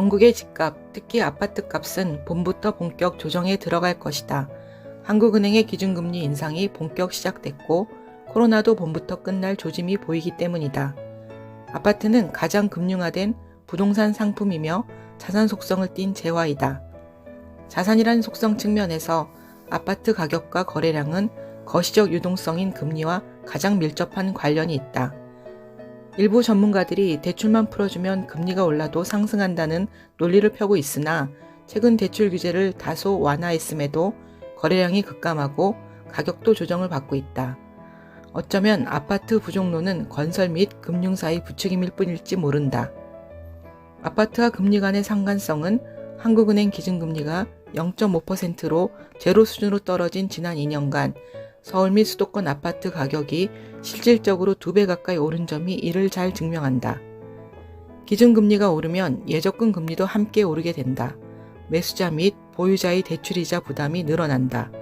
전국의 집값, 특히 아파트 값은 봄부터 본격 조정에 들어갈 것이다. 한국은행의 기준금리 인상이 본격 시작됐고 코로나도 봄부터 끝날 조짐이 보이기 때문이다. 아파트는 가장 금융화된 부동산 상품이며 자산 속성을 띤 재화이다. 자산이란 속성 측면에서 아파트 가격과 거래량은 거시적 유동성인 금리와 가장 밀접한 관련이 있다. 일부 전문가들이 대출만 풀어주면 금리가 올라도 상승한다는 논리를 펴고 있으나 최근 대출 규제를 다소 완화했음에도 거래량이 급감하고 가격도 조정을 받고 있다. 어쩌면 아파트 부종론은 건설 및 금융사의 부추김일 뿐일지 모른다. 아파트와 금리 간의 상관성은 한국은행 기준금리가 0.5%로 제로 수준으로 떨어진 지난 2년간 서울 및 수도권 아파트 가격이 실질적으로 2배 가까이 오른 점이 이를 잘 증명한다. 기준금리가 오르면 예적금 금리도 함께 오르게 된다. 매수자 및 보유자의 대출이자 부담이 늘어난다.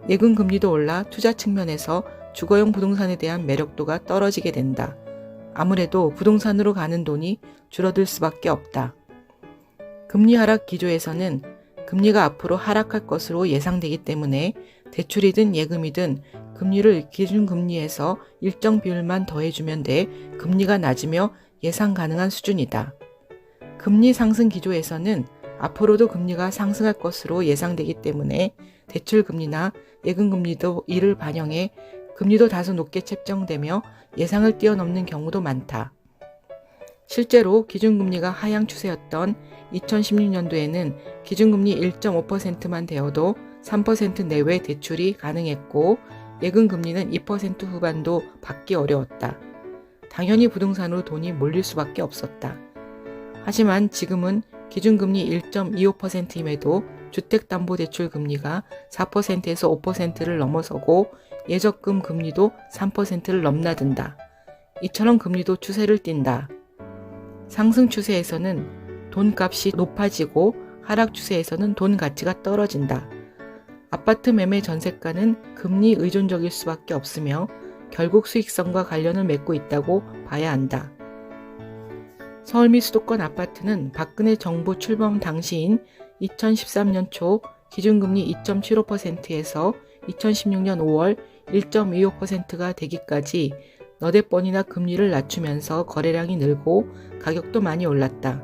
예금 금리도 올라 투자 측면에서 주거용 부동산에 대한 매력도가 떨어지게 된다. 아무래도 부동산으로 가는 돈이 줄어들 수밖에 없다. 금리 하락 기조에서는 금리가 앞으로 하락할 것으로 예상되기 때문에 대출이든 예금이든 금리를 기준금리에서 일정 비율만 더해주면 돼 금리가 낮으며 예상 가능한 수준이다. 금리 상승 기조에서는 앞으로도 금리가 상승할 것으로 예상되기 때문에 대출금리나 예금금리도 이를 반영해 금리도 다소 높게 책정되며 예상을 뛰어넘는 경우도 많다. 실제로 기준금리가 하향 추세였던 2016년도에는 기준금리 1.5%만 되어도 3% 내외 대출이 가능했고 예금금리는 2% 후반도 받기 어려웠다. 당연히 부동산으로 돈이 몰릴 수밖에 없었다. 하지만 지금은 기준금리 1.25%임에도 주택담보대출 금리가 4%에서 5%를 넘어서고 예적금 금리도 3%를 넘나든다. 이처럼 금리도 추세를 띈다. 상승 추세에서는 돈값이 높아지고 하락 추세에서는 돈 가치가 떨어진다. 아파트 매매 전세가는 금리 의존적일 수밖에 없으며 결국 수익성과 관련을 맺고 있다고 봐야 한다. 서울 및 수도권 아파트는 박근혜 정부 출범 당시인 2013년 초 기준금리 2.75%에서 2016년 5월 1.25%가 되기까지 너댓 번이나 금리를 낮추면서 거래량이 늘고 가격도 많이 올랐다.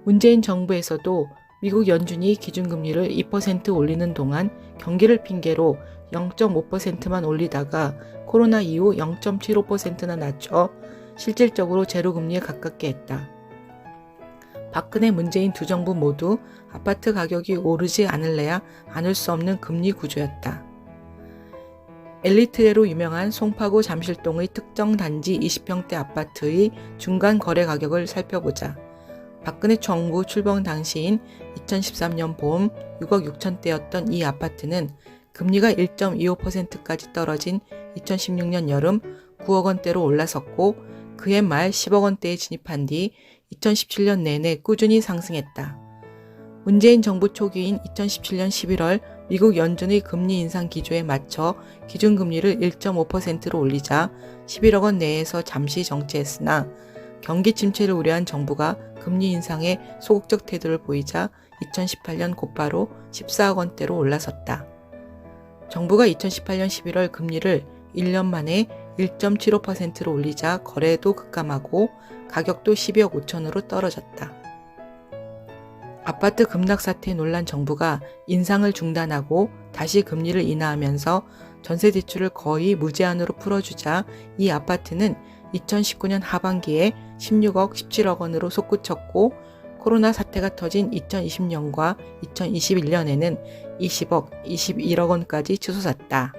문재인 정부에서도 미국 연준이 기준금리를 2% 올리는 동안 경기를 핑계로 0.5%만 올리다가 코로나 이후 0.75%나 낮춰 실질적으로 제로금리에 가깝게 했다. 박근혜 문재인 두 정부 모두 아파트 가격이 오르지 않을래야 않을 수 없는 금리 구조였다. 엘리트대로 유명한 송파구 잠실동의 특정 단지 20평대 아파트의 중간 거래 가격을 살펴보자. 박근혜 정부 출범 당시인 2013년 봄 6억 6천대였던 이 아파트는 금리가 1.25%까지 떨어진 2016년 여름 9억 원대로 올라섰고 그해 말 10억 원대에 진입한 뒤 2017년 내내 꾸준히 상승했다. 문재인 정부 초기인 2017년 11월 미국 연준의 금리 인상 기조에 맞춰 기준금리를 1.5%로 올리자 11억 원 내에서 잠시 정체했으나 경기 침체를 우려한 정부가 금리 인상에 소극적 태도를 보이자 2018년 곧바로 14억 원대로 올라섰다. 정부가 2018년 11월 금리를 1년 만에 1.75%로 올리자 거래도 급감하고 가격도 12억 5천으로 떨어졌다. 아파트 급락 사태에 놀란 정부가 인상을 중단하고 다시 금리를 인하하면서 전세대출을 거의 무제한으로 풀어주자 이 아파트는 2019년 하반기에 16억, 17억 원으로 솟구쳤고 코로나 사태가 터진 2020년과 2021년에는 20억, 21억 원까지 치솟았다.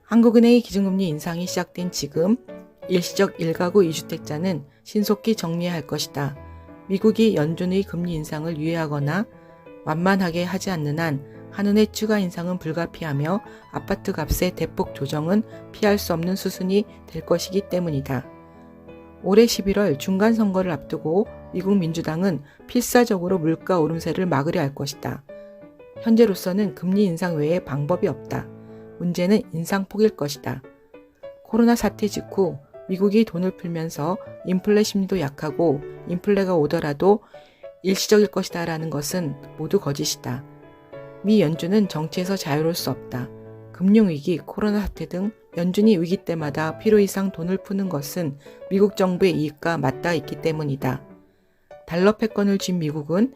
한국은행의 기준금리 인상이 시작된 지금 일시적 1가구 2주택자는 신속히 정리해야 할 것이다. 미국이 연준의 금리 인상을 유예하거나 완만하게 하지 않는 한 한은의 추가 인상은 불가피하며 아파트 값의 대폭 조정은 피할 수 없는 수순이 될 것이기 때문이다. 올해 11월 중간선거를 앞두고 미국 민주당은 필사적으로 물가 오름세를 막으려 할 것이다. 현재로서는 금리 인상 외에 방법이 없다. 문제는 인상폭일 것이다. 코로나 사태 직후 미국이 돈을 풀면서 인플레 심리도 약하고 인플레가 오더라도 일시적일 것이다 라는 것은 모두 거짓이다. 미 연준은 정치에서 자유로울 수 없다. 금융위기, 코로나 사태 등 연준이 위기 때마다 필요 이상 돈을 푸는 것은 미국 정부의 이익과 맞닿아 있기 때문이다. 달러 패권을 쥔 미국은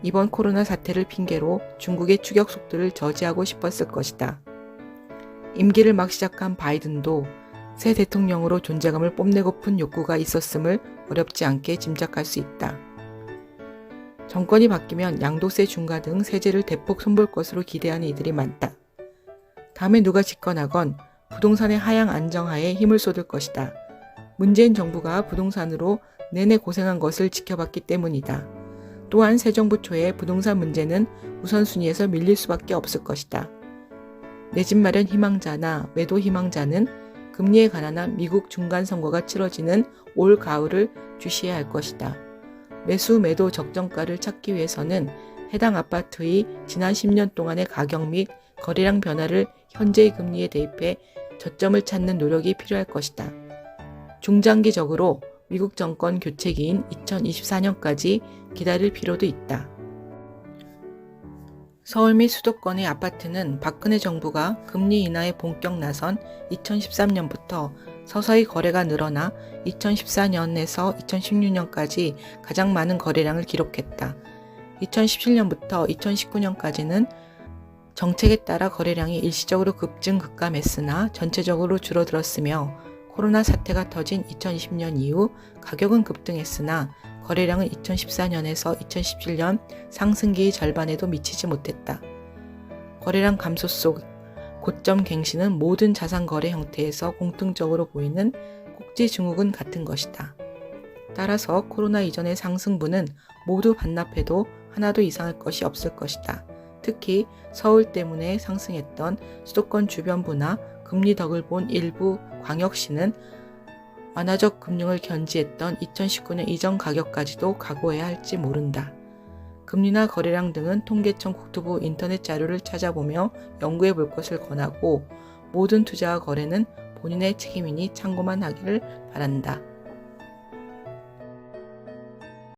이번 코로나 사태를 핑계로 중국의 추격 속도를 저지하고 싶었을 것이다. 임기를 막 시작한 바이든도 새 대통령으로 존재감을 뽐내고픈 욕구가 있었음을 어렵지 않게 짐작할 수 있다. 정권이 바뀌면 양도세 중과 등 세제를 대폭 손볼 것으로 기대하는 이들이 많다. 다음에 누가 집권하건 부동산의 하향 안정화에 힘을 쏟을 것이다. 문재인 정부가 부동산으로 내내 고생한 것을 지켜봤기 때문이다. 또한 새 정부 초에 부동산 문제는 우선순위에서 밀릴 수밖에 없을 것이다. 내 집 마련 희망자나 매도 희망자는 금리에 관한 미국 중간선거가 치러지는 올 가을을 주시해야 할 것이다. 매수 매도 적정가를 찾기 위해서는 해당 아파트의 지난 10년 동안의 가격 및 거래량 변화를 현재의 금리에 대입해 저점을 찾는 노력이 필요할 것이다. 중장기적으로 미국 정권 교체기인 2024년까지 기다릴 필요도 있다. 서울 및 수도권의 아파트는 박근혜 정부가 금리 인하에 본격 나선 2013년부터 서서히 거래가 늘어나 2014년에서 2016년까지 가장 많은 거래량을 기록했다. 2017년부터 2019년까지는 정책에 따라 거래량이 일시적으로 급증 급감했으나 전체적으로 줄어들었으며 코로나 사태가 터진 2020년 이후 가격은 급등했으나 거래량은 2014년에서 2017년 상승기의 절반에도 미치지 못했다. 거래량 감소 속 고점 갱신은 모든 자산 거래 형태에서 공통적으로 보이는 꼭지 증후군 같은 것이다. 따라서 코로나 이전의 상승분은 모두 반납해도 하나도 이상할 것이 없을 것이다. 특히 서울 때문에 상승했던 수도권 주변부나 금리 덕을 본 일부 광역시는 완화적 금융을 견지했던 2019년 이전 가격까지도 각오해야 할지 모른다. 금리나 거래량 등은 통계청 국토부 인터넷 자료를 찾아보며 연구해 볼 것을 권하고 모든 투자와 거래는 본인의 책임이니 참고만 하기를 바란다.